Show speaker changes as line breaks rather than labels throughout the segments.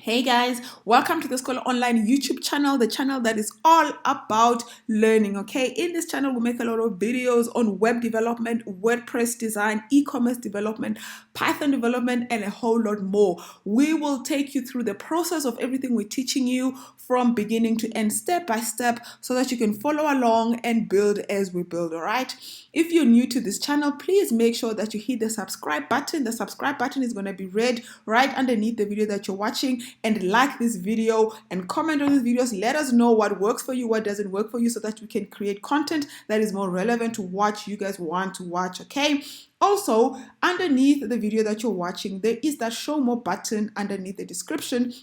Hey guys, welcome to the Skolo Online YouTube channel, the channel that is all about learning, okay? In this channel, we make a lot of videos on web development, WordPress design, e-commerce development, Python development, and a whole lot more. We will take you through the process of everything we're teaching you from beginning to end, step by step, so that you can follow along and build as we build, all right? If you're new to this channel, please make sure that you hit the subscribe button. The subscribe button is going to be red right underneath the video that you're watching, and like this video and comment on these videos. Let us know what works for you, what doesn't work for you, so that we can create content that is more relevant to what you guys want to watch, okay? Also, underneath the video that you're watching, there is that show more button underneath the description.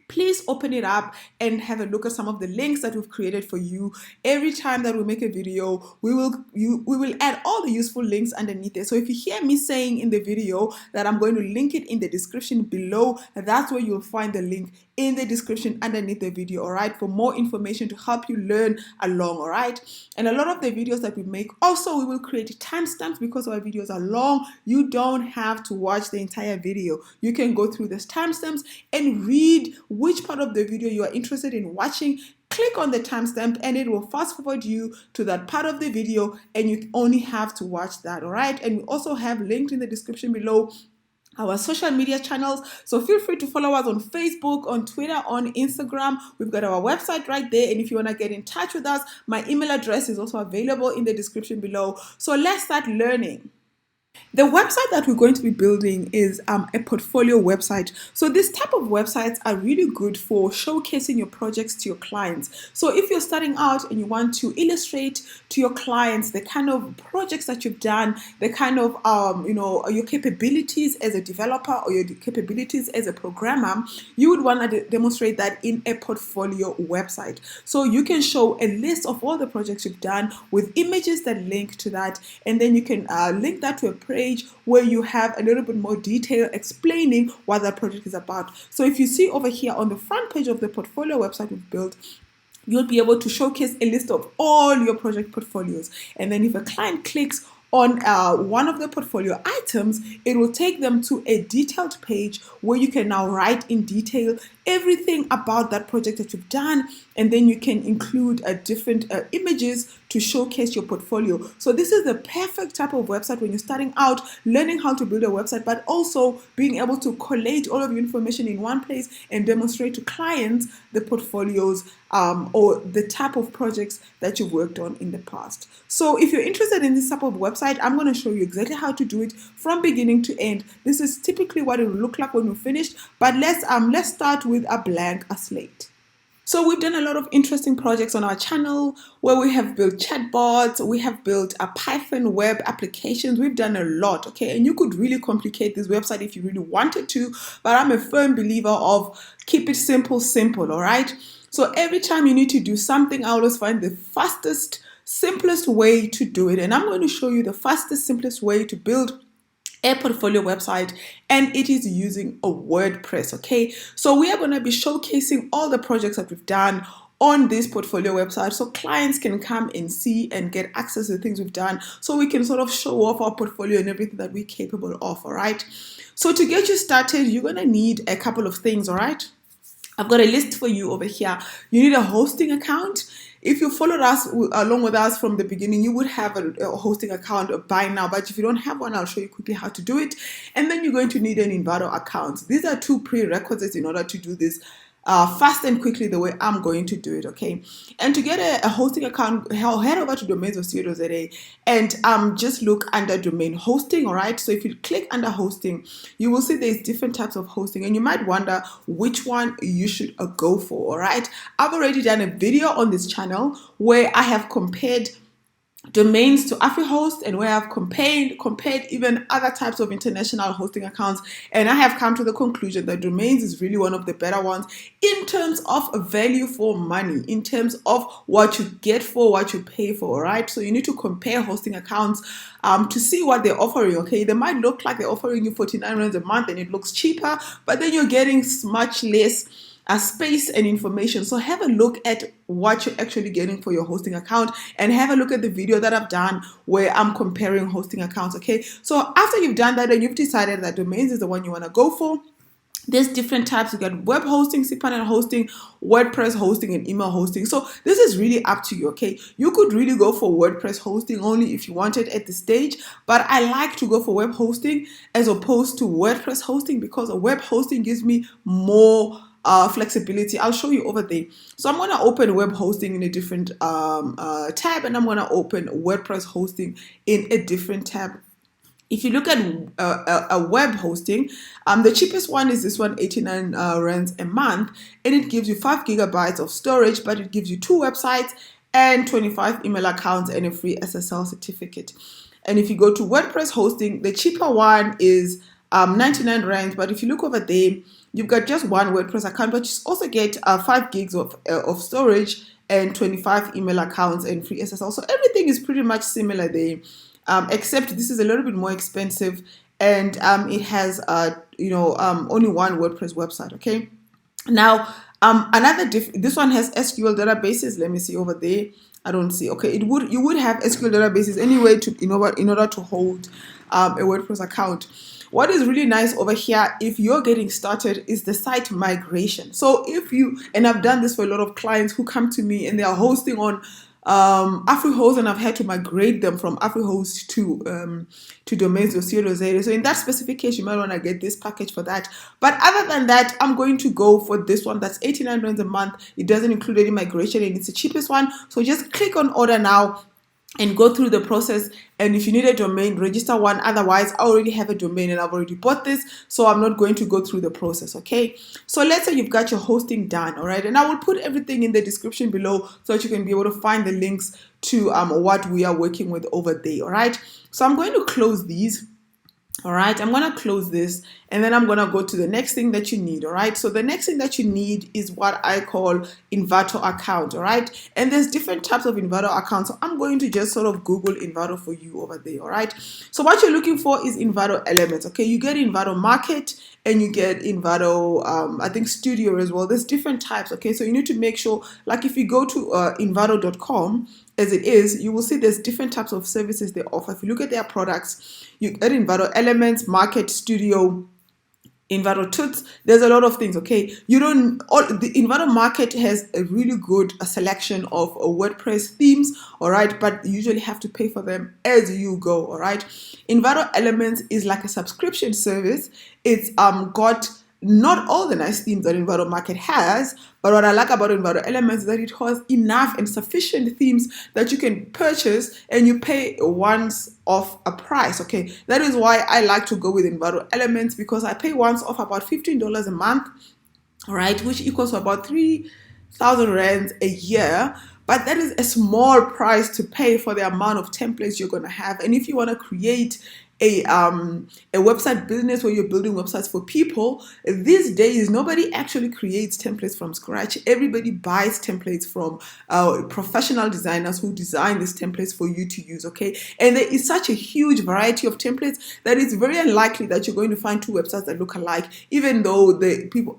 Please open it up and have a look at some of the links that we've created for you. Every time that we make a video, we will add all the useful links underneath it. So if you hear me saying in the video that I'm going to link it in the description below, that's where you'll find the link in the description underneath the video, all right, for more information to help you learn along, all right? And a lot of the videos that we make, also we will create timestamps because our videos are long. You don't have to watch the entire video. You can go through these timestamps and read which part of the video you are interested in watching. Click on the timestamp and it will fast forward you to that part of the video, and you only have to watch that, all right? And we also have linked in the description below our social media channels, so feel free to follow us on Facebook, on Twitter, on Instagram. We've got our website right there, and if you want to get in touch with us, my email address is also available in the description below. So let's start learning. The website that we're going to be building is a portfolio website. So this type of websites are really good for showcasing your projects to your clients. So if you're starting out and you want to illustrate to your clients the kind of projects that you've done, the kind of your capabilities as a developer or your capabilities as a programmer, you would want to demonstrate that in a portfolio website. So you can show a list of all the projects you've done with images that link to that, and then you can link that to a page where you have a little bit more detail explaining what that project is about. So if you see over here on the front page of the portfolio website we've built, you'll be able to showcase a list of all your project portfolios. And then if a client clicks on one of the portfolio items, it will take them to a detailed page where you can now write in detail everything about that project that you've done, and then you can include different images to showcase your portfolio. So this is the perfect type of website when you're starting out, learning how to build a website, but also being able to collate all of your information in one place and demonstrate to clients the portfolios or the type of projects that you've worked on in the past. So if you're interested in this type of website, I'm going to show you exactly how to do it from beginning to end. This is typically what it will look like when we're finished, but let's start with a blank slate. So we've done a lot of interesting projects on our channel where we have built chatbots, we have built a Python web applications. We've done a lot, okay? And you could really complicate this website if you really wanted to, but I'm a firm believer of keep it simple, all right? So every time you need to do something, I always find the fastest, simplest way to do it. And I'm going to show you the fastest, simplest way to build a portfolio website, and it is using a WordPress, okay? So we are going to be showcasing all the projects that we've done on this portfolio website so clients can come and see and get access to the things we've done, so we can sort of show off our portfolio and everything that we're capable of, all right? So to get you started, you're going to need a couple of things, all right? I've got a list for you over here. You need a hosting account. If you followed us along with us from the beginning, you would have a hosting account by now. But if you don't have one, I'll show you quickly how to do it. And then you're going to need an Envato account. These are two prerequisites in order to do this fast and quickly the way I'm going to do it, okay? And to get a hosting account, head over to domains.co.za and just look under domain hosting, all right? So if you click under hosting, you will see there's different types of hosting, and you might wonder which one you should go for, all right? I've already done a video on this channel where I have compared domains to AfriHost, and where I've compared even other types of international hosting accounts, and I have come to the conclusion that domains is really one of the better ones in terms of value for money, in terms of what you get for what you pay for, right? So you need to compare hosting accounts to see what they're offering, okay? They might look like they're offering you 49 rands a month and it looks cheaper, but then you're getting much less space and information. So have a look at what you're actually getting for your hosting account, and have a look at the video that I've done where I'm comparing hosting accounts, okay? So after you've done that and you've decided that domains is the one you want to go for, there's different types. You got web hosting, cPanel hosting, WordPress hosting, and email hosting. So this is really up to you, okay? You could really go for WordPress hosting only if you want it at the stage, but I like to go for web hosting as opposed to WordPress hosting because a web hosting gives me more flexibility. I'll show you over there. So I'm going to open web hosting in a different tab, and I'm going to open WordPress hosting in a different tab. If you look at a web hosting, the cheapest one is this one, 89 rands a month, and it gives you 5 gigabytes of storage, but it gives you 2 websites and 25 email accounts and a free SSL certificate. And if you go to WordPress hosting, the cheaper one is 99 rands, but if you look over there, you've got just one WordPress account, but you also get 5 gigs of storage and 25 email accounts and free SSL. So everything is pretty much similar there. Except this is a little bit more expensive, and it has only one WordPress website. Okay, now this one has SQL databases. Let me see over there. I don't see. Okay, you would have SQL databases anyway in order to hold a WordPress account. What is really nice over here, if you're getting started, is the site migration. So and I've done this for a lot of clients who come to me and they are hosting on AfriHost, and I've had to migrate them from AfriHost to domains.co.za. So in that specific case, you might want to get this package for that. But other than that, I'm going to go for this one that's 89 rands a month. It doesn't include any migration, and it's the cheapest one. So just click on order now and go through the process. And if you need a domain, register one. Otherwise, I already have a domain and I've already bought this, so I'm not going to go through the process. Okay, so let's say you've got your hosting done. All right, and I will put everything in the description below so that you can be able to find the links to what we are working with over there. All right, so I'm going to close these. All right, I'm going to close this, and then I'm going to go to the next thing that you need. All right, so the next thing that you need is what I call Envato account. All right, and there's different types of Envato accounts. So I'm going to just sort of Google Envato for you over there. All right, so what you're looking for is Envato Elements. Okay, you get Envato Market and you get Envato, I think Studio as well. There's different types. Okay, so you need to make sure, like if you go to envato.com, as it is, you will see there's different types of services they offer. If you look at their products, you get Envato Elements, Market, Studio, Envato Tuts. There's a lot of things. Okay, the Envato Market has a really good selection of WordPress themes. All right, but you usually have to pay for them as you go. All right, Envato Elements is like a subscription service. It's got not all the nice themes that Envato Market has, but what I like about Envato Elements is that it has enough and sufficient themes that you can purchase and you pay once off a price. Okay, that is why I like to go with Envato Elements, because I pay once off about $15 a month, all right, which equals to about 3,000 rands a year. But that is a small price to pay for the amount of templates you're going to have. And if you want to create a website business where you're building websites for people, these days nobody actually creates templates from scratch. Everybody buys templates from professional designers who design these templates for you to use. Okay, and there is such a huge variety of templates that it's very unlikely that you're going to find two websites that look alike, even though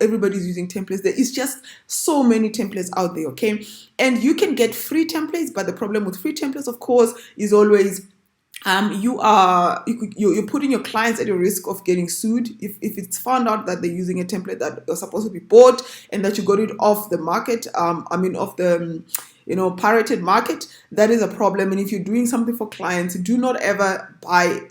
everybody's using templates. There is just so many templates out there. Okay, and you can get free templates, but the problem with free templates, of course, is always you're putting your clients at a risk of getting sued if it's found out that they're using a template that was supposed to be bought and that you got it off the market, off the pirated market. That is a problem. And if you're doing something for clients, do not ever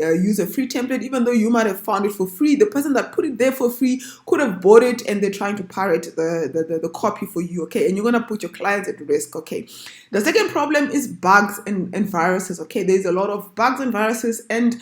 use a free template, even though you might have found it for free. The person that put it there for free could have bought it and they're trying to pirate the copy for you. Okay, and you're going to put your clients at risk. Okay, the second problem is bugs and viruses. Okay, there's a lot of bugs and viruses and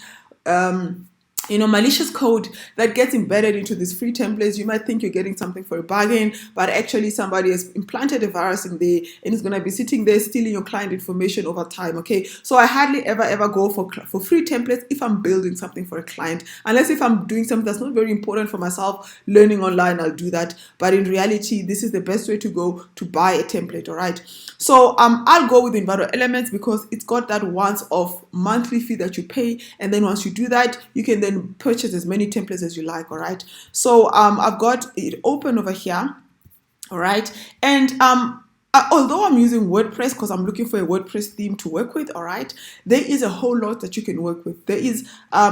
malicious code that gets embedded into these free templates. You might think you're getting something for a bargain, but actually somebody has implanted a virus in there and it's going to be sitting there stealing your client information over time. Okay, so I hardly ever go for free templates if I'm building something for a client, unless if I'm doing something that's not very important for myself, learning online, I'll do that. But in reality, this is the best way to go to buy a template. All right, so I'll go with Envato Elements because it's got that once off monthly fee that you pay, and then once you do that, you can then purchase as many templates as you like. All right, so I've got it open over here. All right, and although I'm using WordPress because I'm looking for a WordPress theme to work with, all right, there is a whole lot that you can work with. There is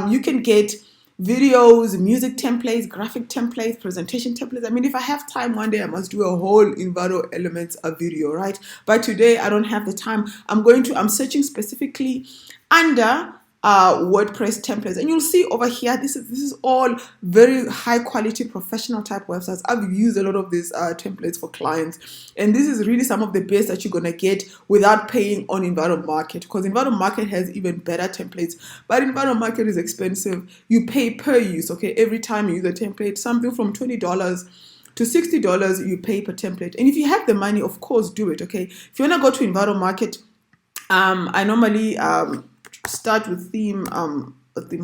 you can get videos, music templates, graphic templates, presentation templates. I mean, if I have time one day, I must do a whole Envato Elements video, right? But today I don't have the time. I'm searching specifically under WordPress templates, and you'll see over here, this is all very high quality professional type websites. I've used a lot of these templates for clients, and this is really some of the best that you're gonna get without paying on Envato Market, because Envato Market has even better templates, but Envato Market is expensive. You pay per use, okay? Every time you use a template, something from $20 to $60 you pay per template. And if you have the money, of course, do it, okay? If you want to go to Envato Market, I normally start with theme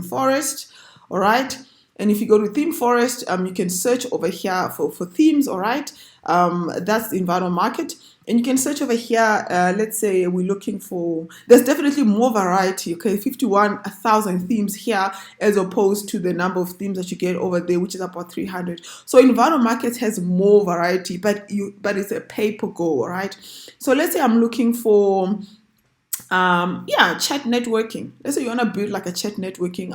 forest, all right? And if you go to theme forest, you can search over here for themes, all right? That's the Envato Market. And you can search over here, let's say we're looking for, there's definitely more variety, okay? 51,000 themes here as opposed to the number of themes that you get over there, which is about 300. So Envato Market has more variety, but it's a pay-per-go, all right? So let's say I'm looking for chat networking. Let's say you want to build like a chat networking.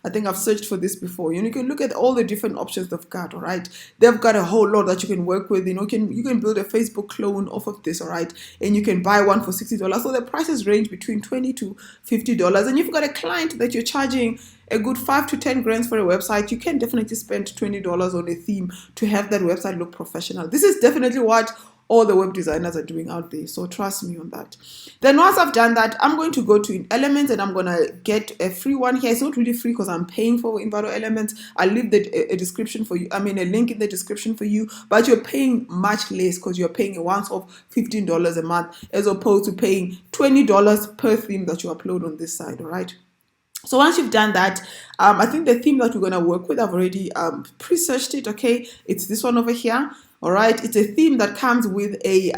I think I've searched for this before. You can look at all the different options they've got, all right? They've got a whole lot that you can work with. You can build a Facebook clone off of this, all right? And you can buy one for $60. So the prices range between $20 to $50. And if you've got a client that you're charging a good 5 to 10 grand for a website, you can definitely spend $20 on a theme to have that website look professional. This is definitely what all the web designers are doing out there, so trust me on that. Then once I've done that, I'm going to go to Elements, and I'm going to get a free one here. It's not really free because I'm paying for Envato Elements. I'll leave a description for you, a link in the description for you, but you're paying much less because you're paying a once-off $15 a month as opposed to paying $20 per theme that you upload on this side, all right? So once you've done that, I think the theme that we're going to work with, I've already pre-searched it, okay? It's this one over here, all right? It's a theme that comes with a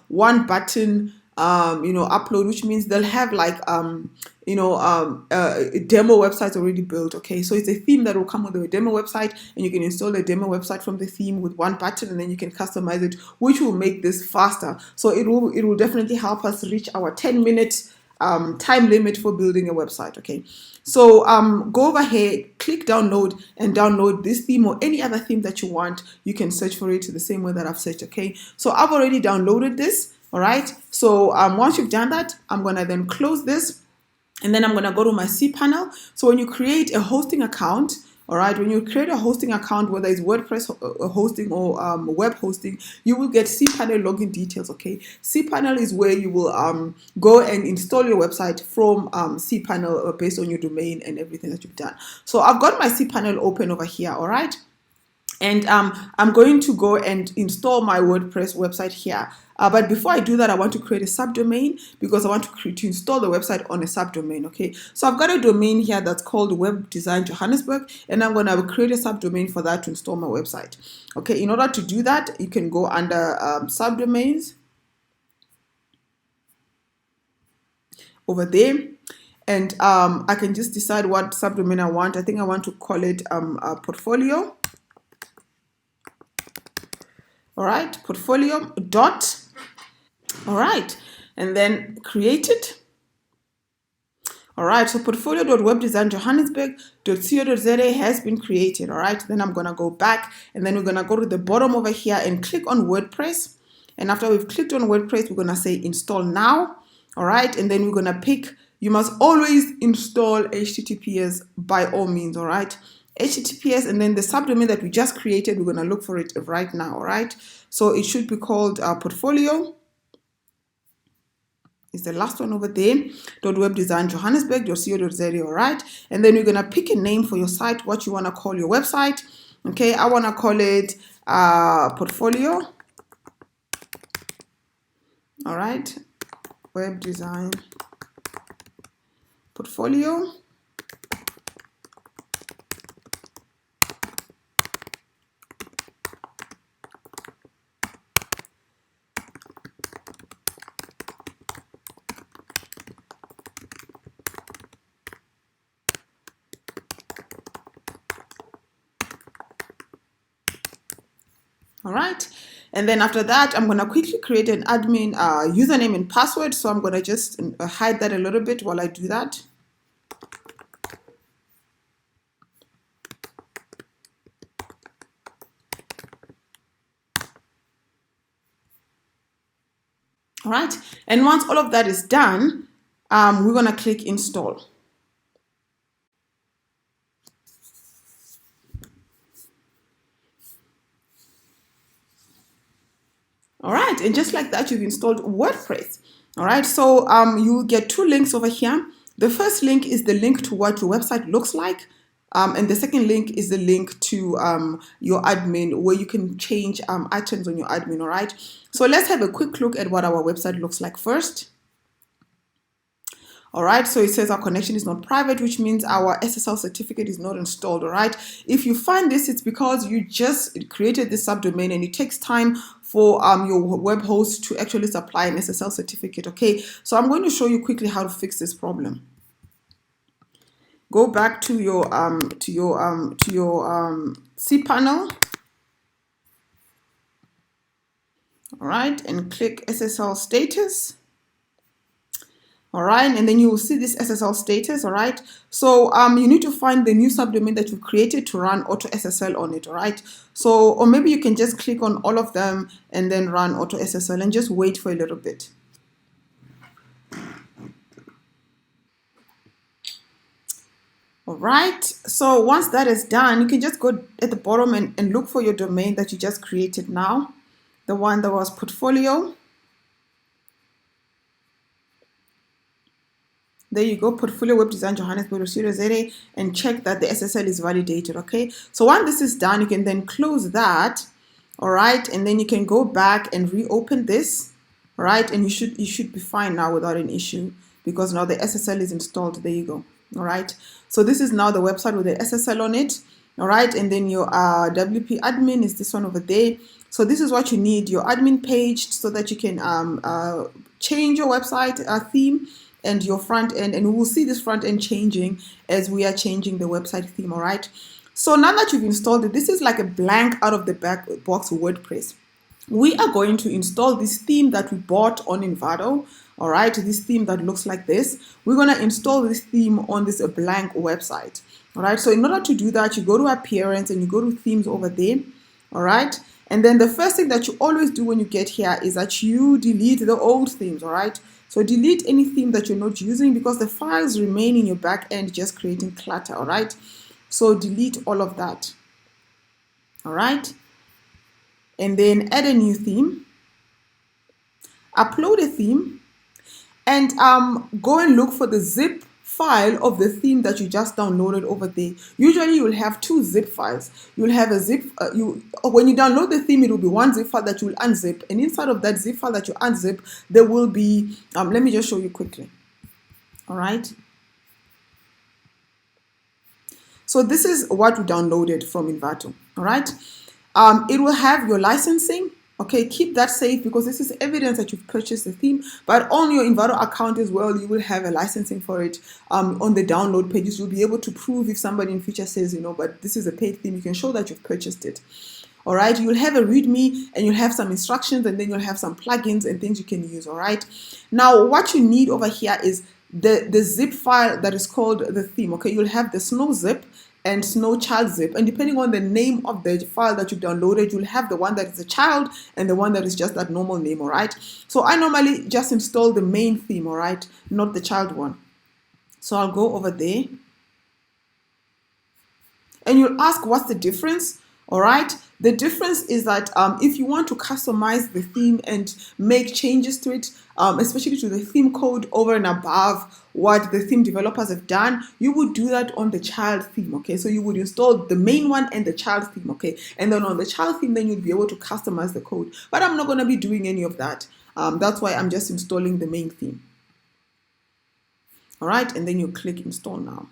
one button, upload, which means they'll have like, demo websites already built, okay? So it's a theme that will come with a demo website, and you can install a demo website from the theme with one button, and then you can customize it, which will make this faster. So it will definitely help us reach our 10 minutes time limit for building a website, okay? So go over here, click download, and download this theme or any other theme that you want. You can search for it the same way that I've searched, okay? So I've already downloaded this, all right? So once you've done that, I'm gonna then close this, and then I'm gonna go to my cPanel. So when you create a hosting account, all right, when you create a hosting account, whether it's WordPress hosting or web hosting, you will get cPanel login details, okay? cPanel is where you will go and install your website from cPanel based on your domain and everything that you've done. So I've got my cPanel open over here, all right? And I'm going to go and install my WordPress website here. But before I do that, I want to create a subdomain because I want to install the website on a subdomain, okay? So I've got a domain here that's called Web Design Johannesburg, and I'm going to create a subdomain for that to install my website. Okay, in order to do that, you can go under subdomains over there. And I can just decide what subdomain I want. I think I want to call it portfolio. All right, portfolio dot, all right, and then create it. All right, so portfolio.webdesignjohannesburg.co.za has been created, all right? Then I'm gonna go back, and then we're gonna go to the bottom over here and click on WordPress. And after we've clicked on WordPress, we're gonna say install now, all right? And then we're gonna pick, you must always install HTTPS by all means, all right? HTTPS, and then the subdomain that we just created, we're going to look for it right now, all right? So it should be called portfolio. It's the last one over there, .webdesignjohannesburg.co.za, all right? And then you're going to pick a name for your site, what you want to call your website. Okay, I want to call it portfolio. All right, web design portfolio. All right, and then after that, I'm going to quickly create an admin username and password. So I'm going to just hide that a little bit while I do that. All right. And once all of that is done, we're going to click install. All right. And just like that, you've installed WordPress. All right. So you get two links over here. The first link is the link to what your website looks like. And the second link is the link to your admin, where you can change items on your admin. All right. So let's have a quick look at what our website looks like first. All right, so it says our connection is not private, which means our SSL certificate is not installed. All right, if you find this, it's because you just created this subdomain and it takes time for your web host to actually supply an SSL certificate. Okay, so I'm going to show you quickly how to fix this problem. Go back to your cPanel. All right, and click SSL status. All right, and then you will see this SSL status. All right, so you need to find the new subdomain that you've created to run auto SSL on it. All right, so or maybe you can just click on all of them and then run auto SSL and just wait for a little bit. All right, so once that is done, you can just go at the bottom and look for your domain that you just created now, the one that was portfolio. There you go, portfolio web design Johannesburg ZA, and check that the SSL is validated. Okay, so once this is done, you can then close that. All right, and then you can go back and reopen this. All right, and you should be fine now without an issue, because now the SSL is installed. There you go. All right, so this is now the website with the SSL on it. All right, and then your WP admin is this one over there. So this is what you need, your admin page, so that you can change your website theme and your front end, and we will see this front end changing as we are changing the website theme. All right, so now that you've installed it, this is like a blank out of the box WordPress. We are going to install this theme that we bought on Envato. All right, this theme that looks like this. We're going to install this theme on this blank website. All right, so in order to do that, you go to appearance and you go to themes over there. All right, and then the first thing that you always do when you get here is that you delete the old themes. All right, so delete any theme that you're not using, because the files remain in your back end just creating clutter. All right, so delete all of that. All right, and then add a new theme, upload a theme, and go and look for the zip file of the theme that you just downloaded over there. Usually you'll have two zip files. You'll have a zip, when you download the theme, it will be one zip file that you'll unzip, and inside of that zip file that you unzip, there will be, let me just show you quickly. All right. So this is what we downloaded from Envato. All right. It will have your licensing. Okay, keep that safe, because this is evidence that you've purchased the theme. But on your Envato account as well, you will have a licensing for it. On the download pages, you'll be able to prove if somebody in future says, you know, but this is a paid theme, you can show that you've purchased it. All right, you'll have a README and you'll have some instructions, and then you'll have some plugins and things you can use. All right, now what you need over here is the zip file that is called the theme. Okay, you'll have the snow zip and snow child zip, and depending on the name of the file that you've downloaded, you'll have the one that is a child and the one that is just that normal name. All right, so I normally just install the main theme, all right, not the child one. So I'll go over there, and you'll ask what's the difference. All right, the difference is that if you want to customize the theme and make changes to it, especially to the theme code over and above what the theme developers have done, you would do that on the child theme. Okay, so you would install the main one and the child theme. Okay, and then on the child theme, then you'd be able to customize the code. But I'm not going to be doing any of that. That's why I'm just installing the main theme. All right, and then you click install now.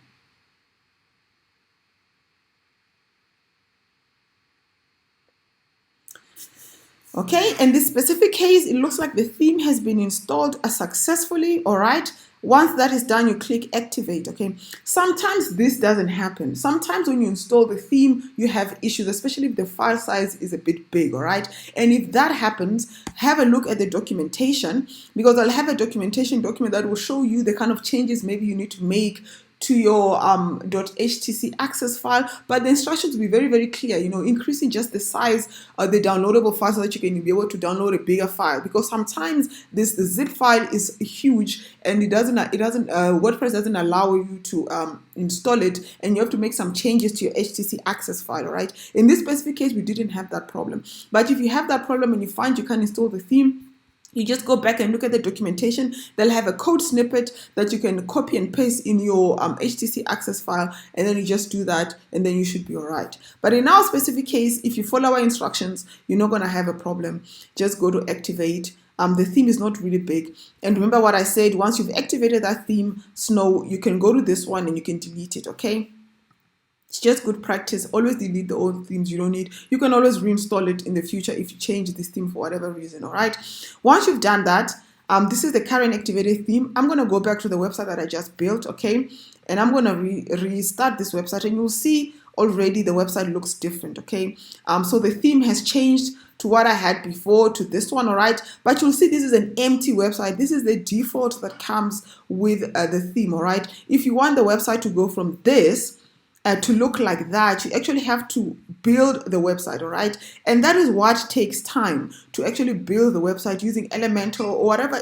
Okay, in this specific case, it looks like the theme has been installed successfully. All right, once that is done, you click activate. Okay, sometimes this doesn't happen. Sometimes when you install the theme, you have issues, especially if the file size is a bit big. All right, and if that happens, have a look at the documentation, because I'll have a documentation document that will show you the kind of changes maybe you need to make to your .htc access file, but the instructions will be very, very clear, increasing just the size of the downloadable file so that you can be able to download a bigger file, because sometimes the zip file is huge and WordPress doesn't allow you to install it, and you have to make some changes to your HTC access file. All right, in this specific case we didn't have that problem, but if you have that problem and you find you can't install the theme, you just go back and look at the documentation. They'll have a code snippet that you can copy and paste in your HTC access file, and then you just do that, and then you should be all right. But in our specific case, if you follow our instructions, you're not going to have a problem. Just go to activate. The theme is not really big. And remember what I said, once you've activated that theme, Snow, you can go to this one and you can delete it, okay? It's just good practice. Always delete the old themes you don't need. You can always reinstall it in the future if you change this theme for whatever reason, all right? Once you've done that, this is the current activated theme. I'm going to go back to the website that I just built, okay? And I'm going to restart this website, and you'll see already the website looks different, okay? So the theme has changed to what I had before, to this one, all right? But you'll see this is an empty website. This is the default that comes with the theme, all right? If you want the website to go from this to look like that, you actually have to build the website, all right? And that is what takes time, to actually build the website using Elementor or whatever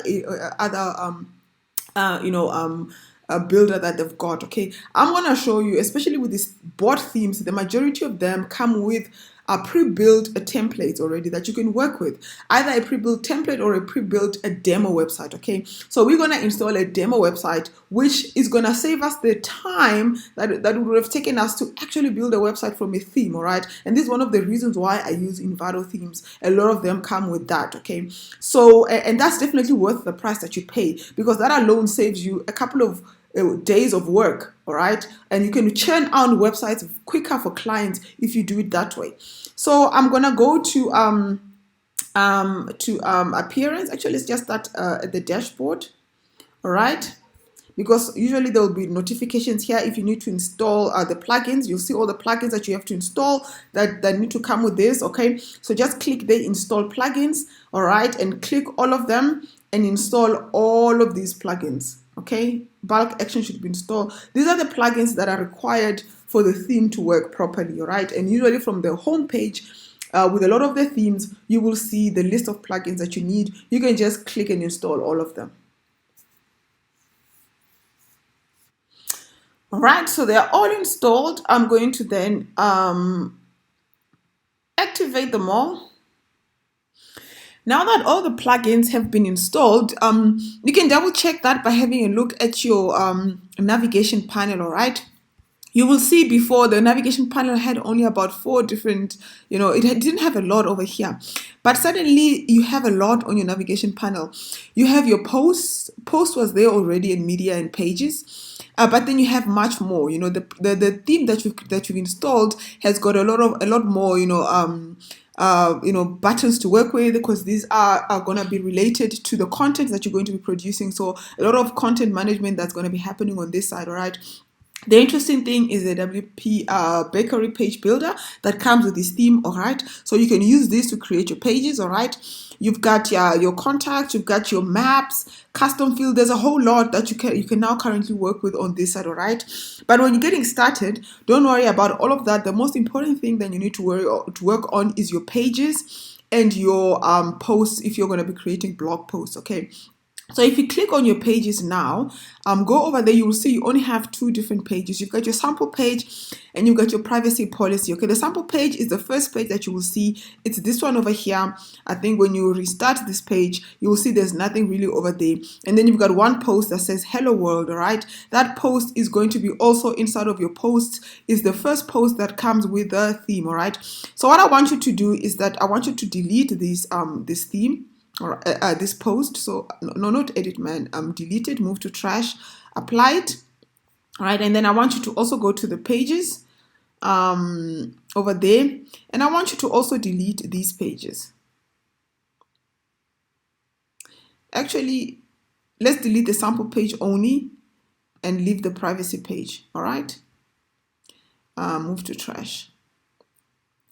other builder that they've got, okay? I'm gonna show you, especially with these bot themes, the majority of them come with pre-built templates already that you can work with, either a pre-built template or a pre-built demo website, okay? So we're gonna install a demo website, which is gonna save us the time that would have taken us to actually build a website from a theme, all right? And this is one of the reasons why I use Envato themes. A lot of them come with that, okay? So, and that's definitely worth the price that you pay, because that alone saves you a couple of days of work, all right? And you can churn out websites quicker for clients if you do it that way. So I'm gonna go to appearance. Actually, let's just start at the dashboard, all right? Because usually there will be notifications here if you need to install the plugins. You'll see all the plugins that you have to install that need to come with this, okay? So just click the install plugins, all right? And click all of them and install all of these plugins, okay? Bulk action should be installed. These are the plugins that are required for the theme to work properly, all right? And usually from the home page, with a lot of the themes, you will see the list of plugins that you need. You can just click and install all of them. All right, so they're all installed. I'm going to then activate them all. Now that all the plugins have been installed, you can double check that by having a look at your navigation panel, all right? You will see before the navigation panel had only about 4 different, it didn't have a lot over here. But suddenly you have a lot on your navigation panel. You have your posts. Post was there already in media and pages. But then you have much more. The theme that you've installed has got a lot more, buttons to work with, because these are going to be related to the content that you're going to be producing. So a lot of content management that's going to be happening on this side, all right? The interesting thing is the WP Bakery page builder that comes with this theme, all right? So you can use this to create your pages, all right? You've got your contacts, you've got your maps, custom field. There's a whole lot that you can now currently work with on this side, all right? But when you're getting started, don't worry about all of that. The most important thing that you need to work on is your pages and your posts if you're going to be creating blog posts, okay? So if you click on your pages now, go over there, you will see you only have 2 different pages. You've got your sample page and you've got your privacy policy. Okay, the sample page is the first page that you will see. It's this one over here. I think when you restart this page, you will see there's nothing really over there. And then you've got one post that says hello world, all right? That post is going to be also inside of your posts. Is the first post that comes with the theme, all right? So what I want you to do is that I want you to delete this theme, or this post. So no, not edit, man. Delete it, move to trash, apply it. All right, and then I want you to also go to the pages over there, and I want you to also delete these pages. Actually, let's delete the sample page only and leave the privacy page. All right, move to trash.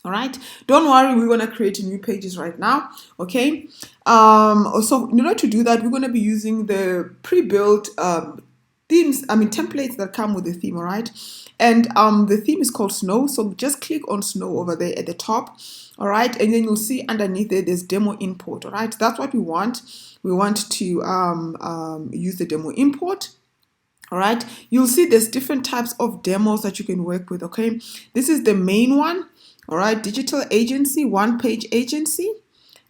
All right, don't worry, we're going to create new pages right now, okay? So in order to do that, we're going to be using the pre-built themes, templates that come with the theme, all right? And the theme is called Snow, so just click on Snow over there at the top, all right? And then you'll see underneath there, there's demo import, all right? That's what we want. We want to use the demo import. All right, you'll see there's different types of demos that you can work with. Okay, this is the main one. All right, digital agency, one-page agency,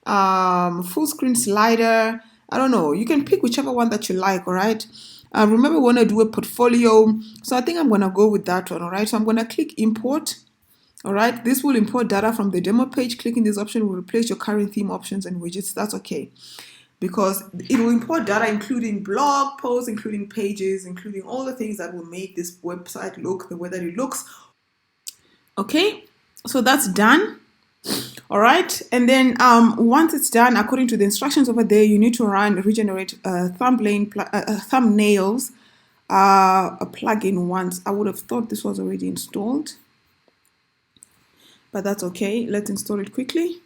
full screen slider. I don't know, you can pick whichever one that you like. All right, remember we want to do a portfolio, so I think I'm going to go with that one. All right, so I'm going to click import. All right, this will import data from the demo page. Clicking this option will replace your current theme options and widgets. That's okay, because it will import data including blog posts, including pages, including all the things that will make this website look the way that it looks. Okay, so that's done. All right, and then once it's done, according to the instructions over there, you need to regenerate thumbnails a plugin once. I would have thought this was already installed, but that's okay. Let's install it quickly.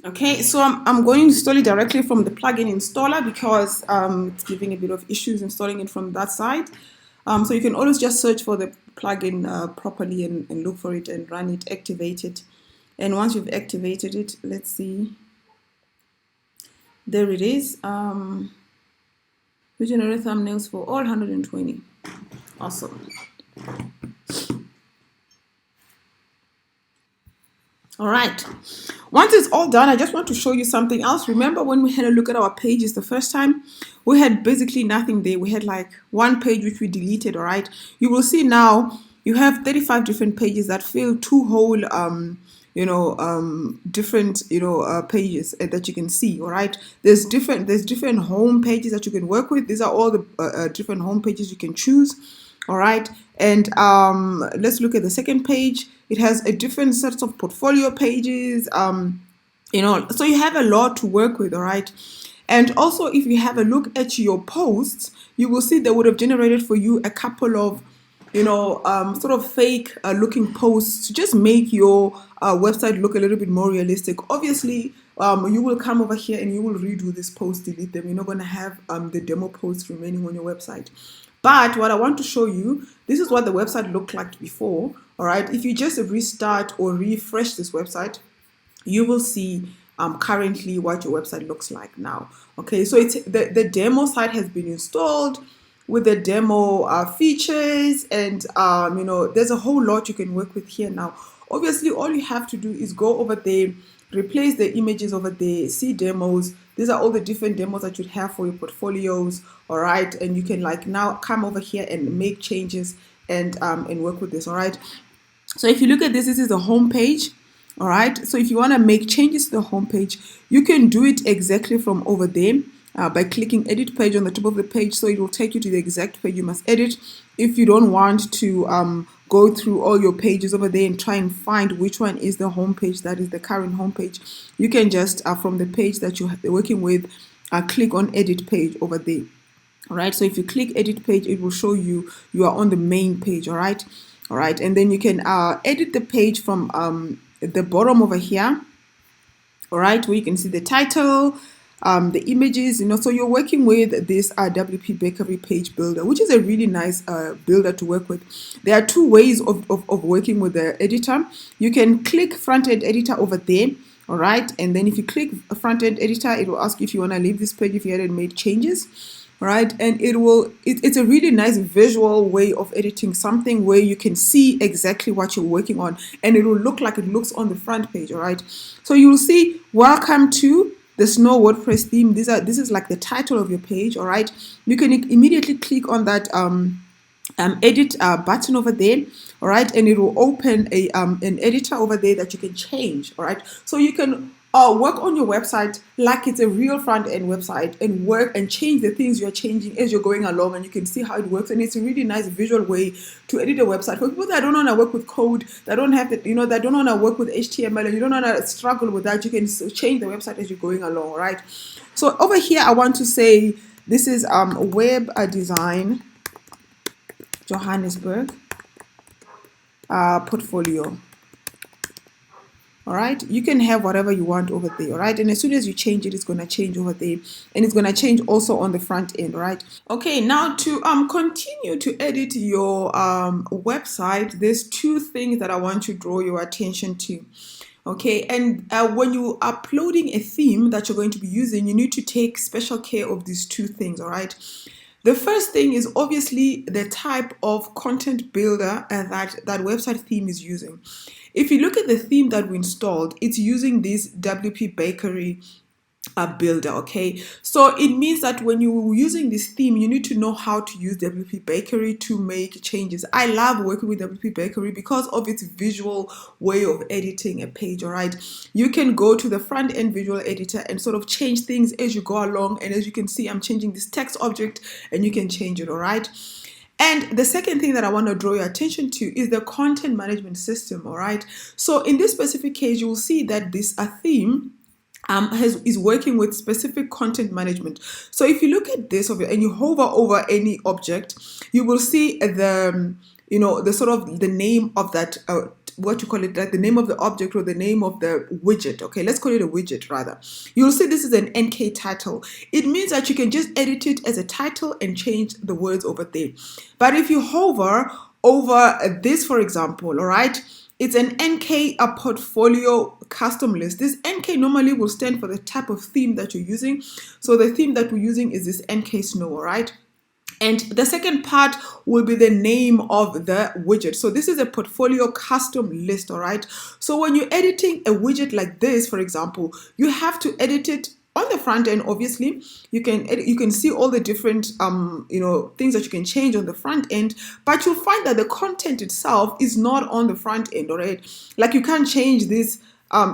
Okay, so I'm going to install it directly from the plugin installer because it's giving a bit of issues installing it from that side. So you can always just search for the plugin properly and look for it and run it, activate it. And once you've activated it, let's see. There it is. Regenerate thumbnails for all 120. Awesome. All right, once it's all done, I just want to show you something else. Remember when we had a look at our pages the first time, we had basically nothing there. We had like one page which we deleted, all right? You will see now you have 35 different pages that fill two whole, different, pages that you can see, all right? There's different home pages that you can work with. These are all the different home pages you can choose. All right, and let's look at the second page. It has a different set of portfolio pages, so you have a lot to work with, all right? And also, if you have a look at your posts, you will see they would have generated for you a couple of, sort of fake looking posts to just make your website look a little bit more realistic. Obviously, you will come over here and you will redo this post, delete them. You're not going to have the demo posts remaining on your website. But what I want to show you, this is what the website looked like before, all right? If you just restart or refresh this website, you will see currently what your website looks like now. Okay, so it's the demo site has been installed with the demo features, and there's a whole lot you can work with here now. Obviously, all you have to do is go over there, replace the images over there, see demos. These are all the different demos that you'd have for your portfolios, all right? And you can like now come over here and make changes and work with this, all right? So if you look at this, this is the home page, all right? So if you want to make changes to the home page, you can do it exactly from over there by clicking edit page on the top of the page. So it will take you to the exact page you must edit. If you don't want to go through all your pages over there and try and find which one is the home page that is the current home page, you can just from the page that you're working with, click on edit page over there. All right, so if you click edit page, it will show you are on the main page. All right, and then you can edit the page from the bottom over here, all right, where you can see the title, the images, so you're working with this WP Bakery page builder, which is a really nice builder to work with. There are two ways of working with the editor. You can click front-end editor over there, all right, and then if you click front-end editor, it will ask you if you want to leave this page if you hadn't made changes. Right, and it's a really nice visual way of editing something where you can see exactly what you're working on, and it will look like it looks on the front page. All right, so you'll see welcome to the Snow WordPress theme. This is like the title of your page. All right, you can immediately click on that edit button over there, all right, and it will open an editor over there that you can change. All right, so you can work on your website like it's a real front-end website and work and change the things you're changing as you're going along, and you can see how it works. And it's a really nice visual way to edit a website for people that don't want to work with code, that don't have that, that don't want to work with HTML, and you don't want to struggle with that. You can change the website as you're going along, right? So over here, I want to say this is web design Johannesburg portfolio. All right, you can have whatever you want over there. All right, and as soon as you change it, it's going to change over there, and it's going to change also on the front end. All right. Okay, now to continue to edit your website, there's two things that I want to draw your attention to. Okay, and when you are uploading a theme that you're going to be using, you need to take special care of these two things. All right. The first thing is obviously the type of content builder that website theme is using. If you look at the theme that we installed, it's using this WP Bakery builder. Okay, so it means that when you're using this theme, you need to know how to use WP Bakery to make changes. I love working with WP Bakery because of its visual way of editing a page. All right, you can go to the front end visual editor and sort of change things as you go along, and as you can see, I'm changing this text object and you can change it. All right. And the second thing that I want to draw your attention to is the content management system. All right, so in this specific case, you will see that this theme is working with specific content management. So if you look at this and you hover over any object, you will see the the sort of the name of that what you call it, like the name of the object or the name of the widget. Okay, let's call it a widget rather. You'll see this is an NK title. It means that you can just edit it as a title and change the words over there. But if you hover over this, for example, all right, it's an NK portfolio custom list. This NK normally will stand for the type of theme that you're using. So the theme that we're using is this NK Snow, all right? And the second part will be the name of the widget. So this is a portfolio custom list, all right? So when you're editing a widget like this, for example, you have to edit it on the front end. Obviously, you can see all the different things that you can change on the front end, but you'll find that the content itself is not on the front end, all right? Like you can't change these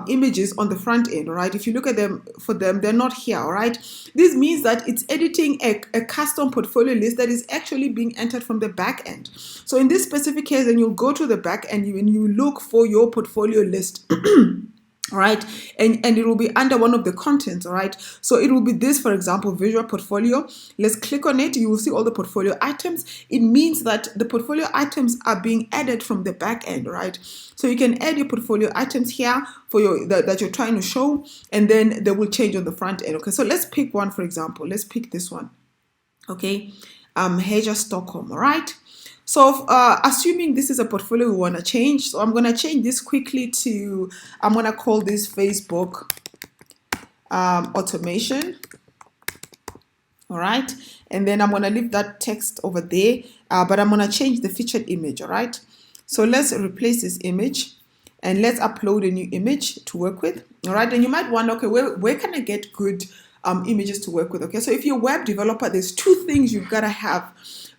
images on the front end, all right? If you look at them, they're not here, all right? This means that it's editing a custom portfolio list that is actually being entered from the back end. So in this specific case, then you'll go to the back end and you look for your portfolio list. All right, and it will be under one of the contents. All right, so it will be this, for example, visual portfolio. Let's click on it. You will see all the portfolio items. It means that the portfolio items are being added from the back end. All right, so you can add your portfolio items here for that you're trying to show, and then they will change on the front end. Okay, so let's pick one, for example. Let's pick this one. Okay, Hedger Stockholm. All right. So assuming this is a portfolio we want to change, so I'm going to change this quickly to, I'm going to call this Facebook automation. All right. And then I'm going to leave that text over there, but I'm going to change the featured image. All right. So let's replace this image and let's upload a new image to work with. All right. And you might wonder, okay, where can I get good images to work with? Okay. So if you're a web developer, there's two things you've got to have.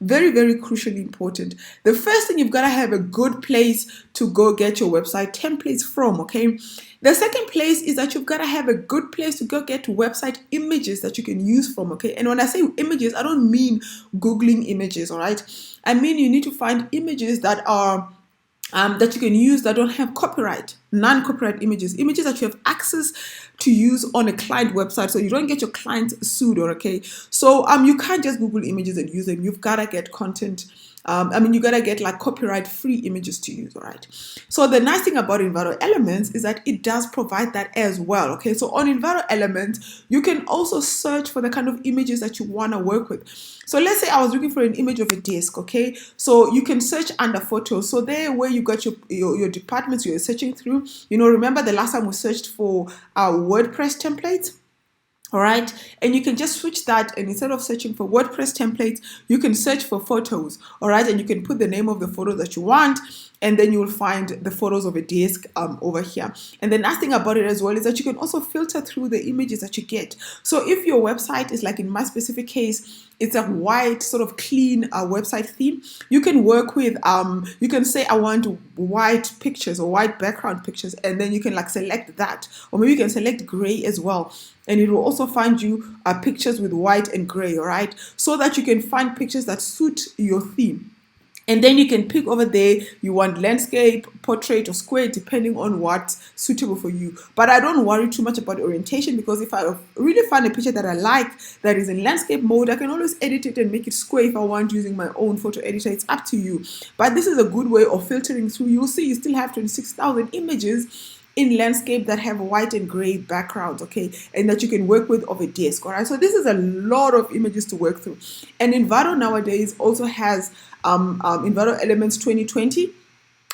Very, very crucially important. The first thing, you've got to have a good place to go get your website templates from, okay? The second place is that you've got to have a good place to go get website images that you can use from, okay? And when I say images, I don't mean Googling images, all right? I mean you need to find images that are that you can use that don't have copyright, non-copyright images that you have access to use on a client website, so you don't get your clients sued, or okay? So you can't just Google images and use them. You've got to get content. You gotta get like copyright-free images to use, all right? So the nice thing about Envato Elements is that it does provide that as well, okay? So on Envato Elements, you can also search for the kind of images that you wanna work with. So let's say I was looking for an image of a desk, okay? So you can search under photos. So there where you got your departments you're searching through, remember the last time we searched for WordPress templates? All right, and you can just switch that, and instead of searching for WordPress templates, you can search for photos. All right, and you can put the name of the photo that you want, and then you will find the photos of a desk over here. And the nice thing about it as well is that you can also filter through the images that you get. So if your website is, like in my specific case, it's a white sort of clean website theme, you can work with, you can say I want white pictures or white background pictures, and then you can like select that, or maybe you can select gray as well. And it will also find you pictures with white and gray, all right? So that you can find pictures that suit your theme. And then you can pick over there, you want landscape, portrait, or square, depending on what's suitable for you. But I don't worry too much about orientation, because if I really find a picture that I like that is in landscape mode, I can always edit it and make it square if I want, using my own photo editor. It's up to you. But this is a good way of filtering through. You'll see you still have 26,000 images in landscape that have white and gray backgrounds, okay, and that you can work with of a desk. All right, so this is a lot of images to work through. And Envato nowadays also has Envato Elements 2020.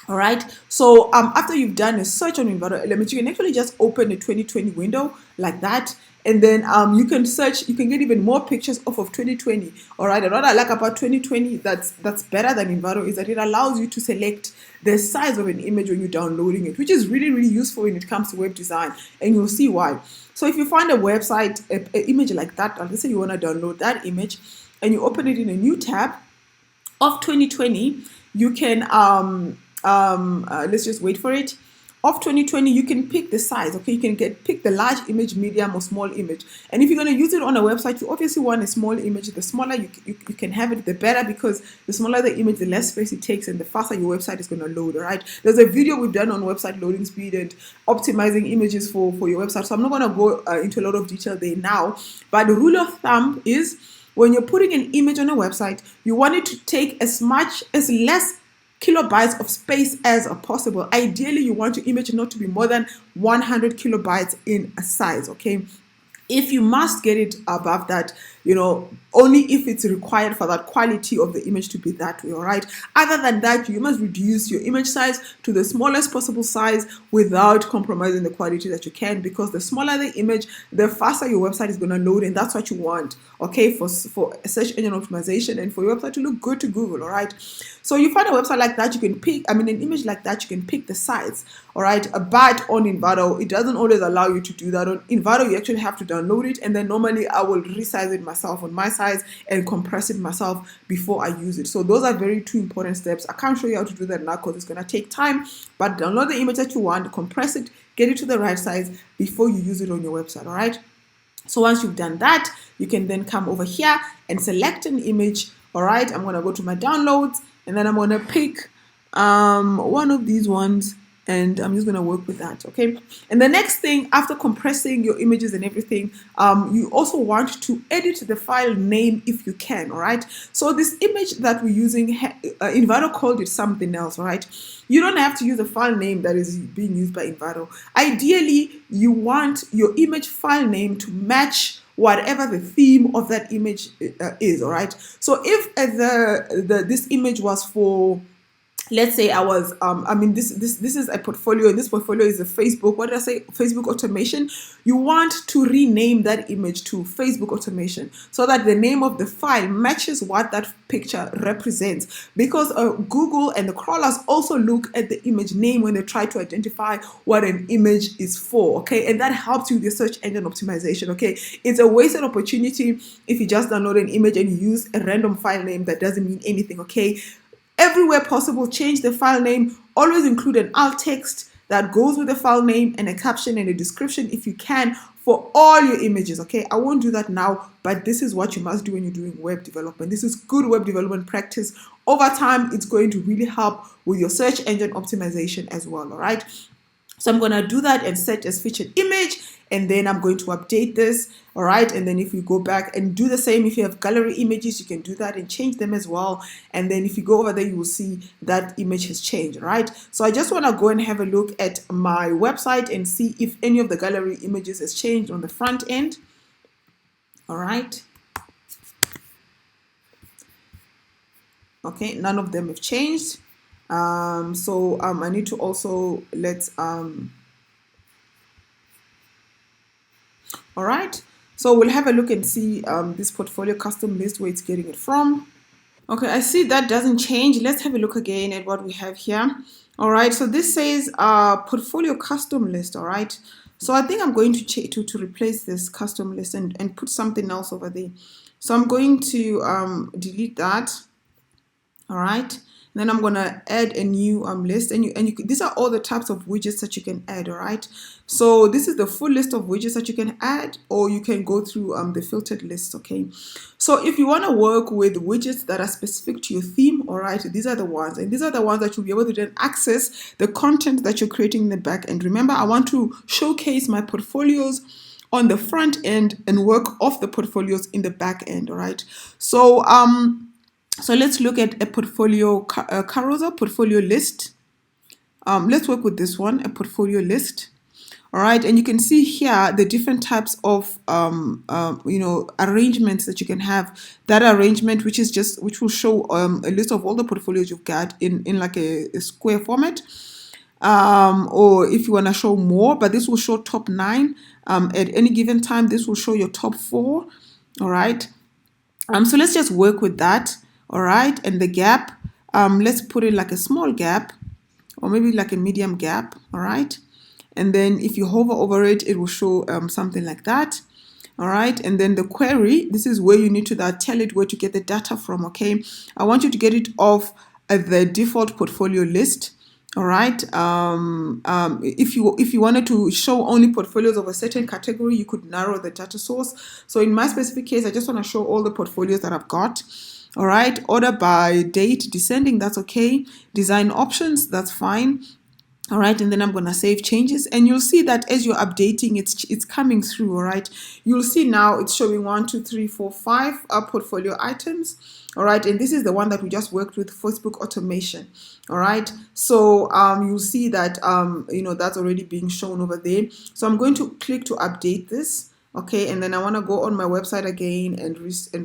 All right, so after you've done a search on Envato Elements, you can actually just open a 2020 window like that, and then you can search. You can get even more pictures off of 2020. All right, and what I like about 2020 that's better than Envato is that it allows you to select the size of an image when you're downloading it, which is really, really useful when it comes to web design, and you'll see why. So if you find a website, an image like that, let's say you want to download that image, and you open it in a new tab of 2020, you can let's just wait for it. Of 2020, you can pick the size, okay? You can pick the large image, medium, or small image. And if you're going to use it on a website, you obviously want a small image. The smaller you can have it, the better, because the smaller the image, the less space it takes, and the faster your website is going to load, all right? There's a video we've done on website loading speed and optimizing images for your website, so I'm not going to go into a lot of detail there now. But the rule of thumb is when you're putting an image on a website, you want it to take as less kilobytes of space as possible. Ideally, you want your image not to be more than 100 kilobytes in a size, okay? If you must get it above that, only if it's required for that quality of the image to be that way, all right? Other than that, you must reduce your image size to the smallest possible size without compromising the quality that you can, because the smaller the image, the faster your website is going to load, and that's what you want, okay, for search engine optimization and for your website to look good to Google, all right? So you find a website like that, you can pick, an image like that, you can pick the size, all right? But on Envato, it doesn't always allow you to do that. On Envato, you actually have to download it, and then normally I will resize it myself on my size and compress it myself before I use it. So those are two important steps. I can't show you how to do that now because it's going to take time, but download the image that you want, compress it, get it to the right size before you use it on your website, all right? So once you've done that, you can then come over here and select an image, all right? I'm going to go to my downloads, and then I'm going to pick one of these ones, and I'm just going to work with that, okay? And the next thing, after compressing your images and everything, you also want to edit the file name if you can, all right? So this image that we're using, Envato called it something else, all right? You don't have to use a file name that is being used by Envato. Ideally, you want your image file name to match whatever the theme of that image is, all right? So if this image was for, let's say I was, this is a portfolio, and this portfolio is a Facebook, what did I say? Facebook automation. You want to rename that image to Facebook automation so that the name of the file matches what that picture represents, because Google and the crawlers also look at the image name when they try to identify what an image is for, okay? And that helps you with your search engine optimization, okay? It's a wasted opportunity if you just download an image and you use a random file name that doesn't mean anything, okay? Everywhere possible, change the file name. Always include an alt text that goes with the file name and a caption and a description if you can for all your images, okay? I won't do that now, but this is what you must do when you're doing web development. This is good web development practice. Over time, it's going to really help with your search engine optimization as well, all right? So I'm going to do that and set as featured image, and then I'm going to update this, all right? And then if you go back and do the same, if you have gallery images, you can do that and change them as well. And then if you go over there, you will see that image has changed, all right? So I just want to go and have a look at my website and see if any of the gallery images has changed on the front end, all right? Okay, none of them have changed. So I need to also all right, so we'll have a look and see this portfolio custom list, where it's getting it from. Okay, I see that doesn't change. Let's have a look again at what we have here. All right, so this says portfolio custom list, all right? So I think I'm going to replace this custom list and put something else over there. So I'm going to delete that, all right? Then I'm going to add a new list, and these are all the types of widgets that you can add, all right? So this is the full list of widgets that you can add, or you can go through the filtered list, okay? So if you want to work with widgets that are specific to your theme, all right, these are the ones, and these are the ones that you'll be able to then access the content that you're creating in the back end. Remember, I want to showcase my portfolios on the front end and work off the portfolios in the back end, all right? So let's look at a portfolio carousel, portfolio list. Let's work with this one, a portfolio list. All right, and you can see here the different types of arrangements that you can have. That arrangement, which will show a list of all the portfolios you've got in like a square format. Or if you want to show more, but this will show top 9 at any given time. This will show your top 4. All right. So let's just work with that. All right, and the gap, let's put it like a small gap, or maybe like a medium gap. All right, and then if you hover over it, it will show something like that. All right, and then the query, this is where you need to tell it where to get the data from. Okay, I want you to get it off the default portfolio list. All right. If you wanted to show only portfolios of a certain category, you could narrow the data source. So in my specific case, I just want to show all the portfolios that I've got. All right. Order by date, descending, that's okay. Design options, that's fine. All right, and then I'm going to save changes, and you'll see that as you're updating, it's coming through. All right, you'll see now it's showing 1, 2, 3, 4, 5 portfolio items. All right, and this is the one that we just worked with, Facebook automation. All right, so you'll see that that's already being shown over there. So I'm going to click to update this. Okay, and then I want to go on my website again and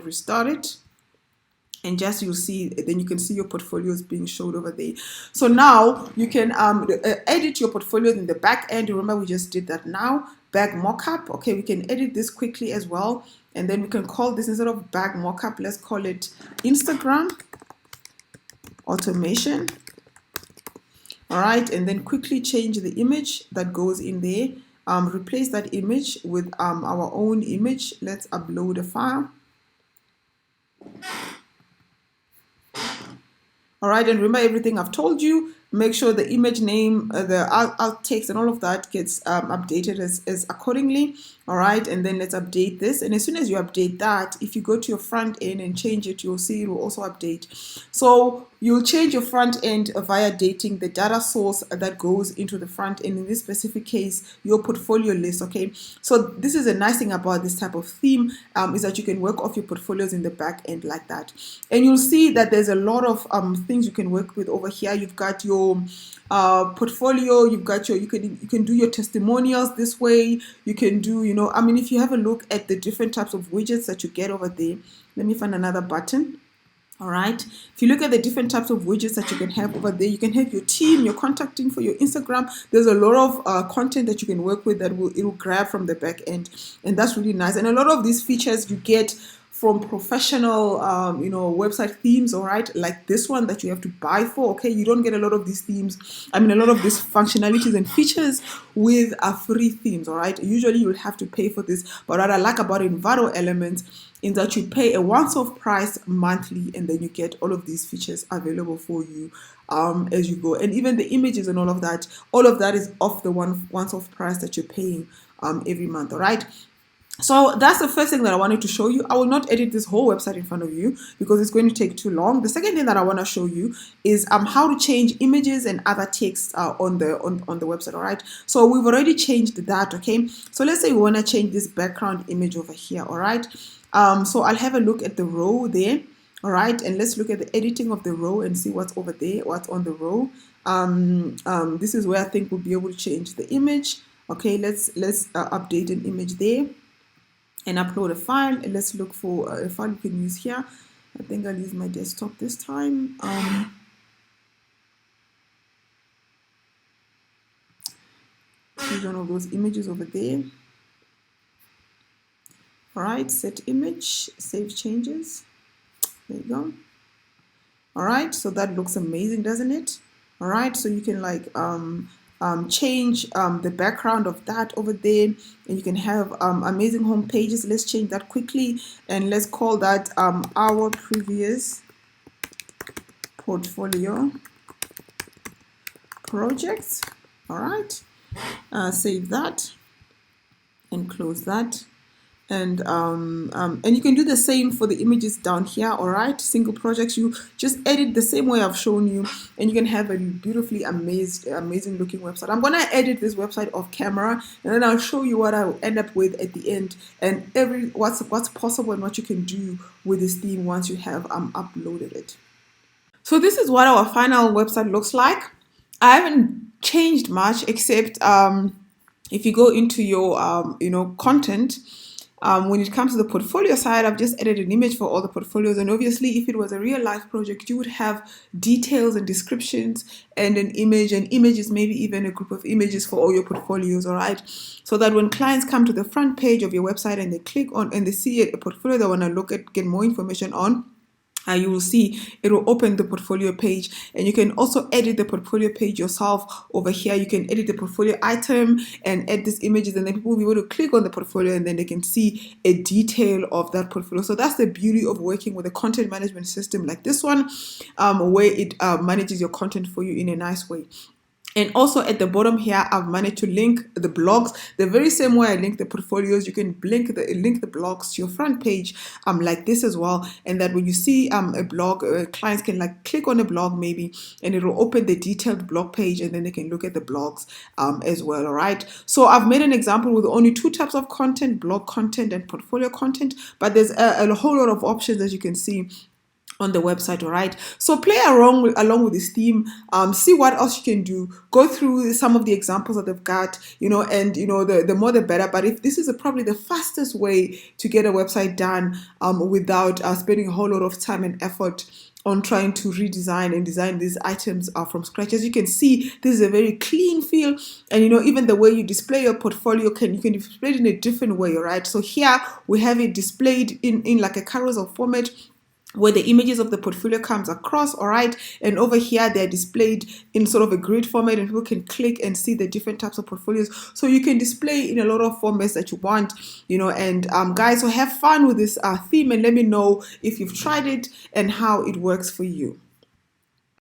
restart it. And just you'll see, then you can see your portfolios being showed over there. So now you can edit your portfolios in the back end. Remember, we just did that now. Bag mockup. Okay, we can edit this quickly as well. And then we can call this, instead of bag mockup, let's call it Instagram automation. All right, and then quickly change the image that goes in there. Replace that image with our own image. Let's upload a file. All right, and remember everything I've told you. Make sure the image name, the alt text, and all of that gets updated as accordingly. All right, and then let's update this. And as soon as you update that, if you go to your front end and change it, you'll see it will also update. So you'll change your front end via dating the data source that goes into the front end. In this specific case, your portfolio list. Okay, so this is a nice thing about this type of theme, is that you can work off your portfolios in the back end like that. And you'll see that there's a lot of things you can work with over here. You've got your portfolio, you've got you can do your testimonials this way. You can do, if you have a look at the different types of widgets that you get over there. Let me find another button. All right, if you look at the different types of widgets that you can have over there, you can have your team, your contacting for your Instagram. There's a lot of content that you can work with that it will grab from the back end, and that's really nice. And a lot of these features you get from professional website themes. All right, like this one that you have to buy for. Okay, you don't get a lot of these themes, a lot of these functionalities and features with free themes. All right, usually you'll have to pay for this, but what I like about Envato Elements is that you pay a once-off price monthly, and then you get all of these features available for you as you go. And even the images and all of that is off the once-off price that you're paying every month. All right. So that's the first thing that I wanted to show you. I will not edit this whole website in front of you because it's going to take too long. The second thing that I want to show you is how to change images and other text on the website. All right. So we've already changed that. Okay. So let's say we want to change this background image over here. All right. So I'll have a look at the row there. All right. And let's look at the editing of the row and see what's over there, what's on the row. This is where I think we'll be able to change the image. Okay. Let's update an image there and upload a file. And let's look for a file we can use here. I think I'll use my desktop this time. Choose one of those images over there. All right, set image, save changes. There you go. All right, so that looks amazing, doesn't it? All right, so you can change the background of that over there, and you can have amazing home pages. Let's change that quickly, and let's call that our previous portfolio projects. All right, save that and close that. And you can do the same for the images down here. All right, single projects, you just edit the same way I've shown you, and you can have a beautifully amazing looking website. I'm gonna edit this website off camera, and then I'll show you what I'll end up with at the end, and what's possible and what you can do with this theme once you have uploaded it. So this is what our final website looks like. I haven't changed much except if you go into your content, when it comes to the portfolio side, I've just added an image for all the portfolios. And obviously, if it was a real life project, you would have details and descriptions and an image, and images, maybe even a group of images for all your portfolios, all right? So that when clients come to the front page of your website and they click on and they see a portfolio they want to look at, get more information on, you will see it will open the portfolio page, and you can also edit the portfolio page yourself over here. You can edit the portfolio item and add these images, and then people will be able to click on the portfolio and then they can see a detail of that portfolio. So that's the beauty of working with a content management system like this one, where it manages your content for you in a nice way. And also at the bottom here, I've managed to link the blogs the very same way I link the portfolios. You can link the blogs to your front page like this as well. And that when you see a blog, clients can like click on a blog maybe, and it will open the detailed blog page, and then they can look at the blogs as well. All right. So I've made an example with only two types of content: blog content and portfolio content. But there's a whole lot of options, as you can see, on the website. All right, so play along with this theme, see what else you can do, go through some of the examples that they've got, and the more the better. But if this is probably the fastest way to get a website done without spending a whole lot of time and effort on trying to redesign and design these items from scratch. As you can see, this is a very clean feel, and even the way you display your portfolio, you can display it in a different way. All right, so here we have it displayed in like a carousel format, where the images of the portfolio comes across, all right, and over here they're displayed in sort of a grid format, and people can click and see the different types of portfolios. So you can display in a lot of formats that you want, and guys, so have fun with this theme, and let me know if you've tried it and how it works for you.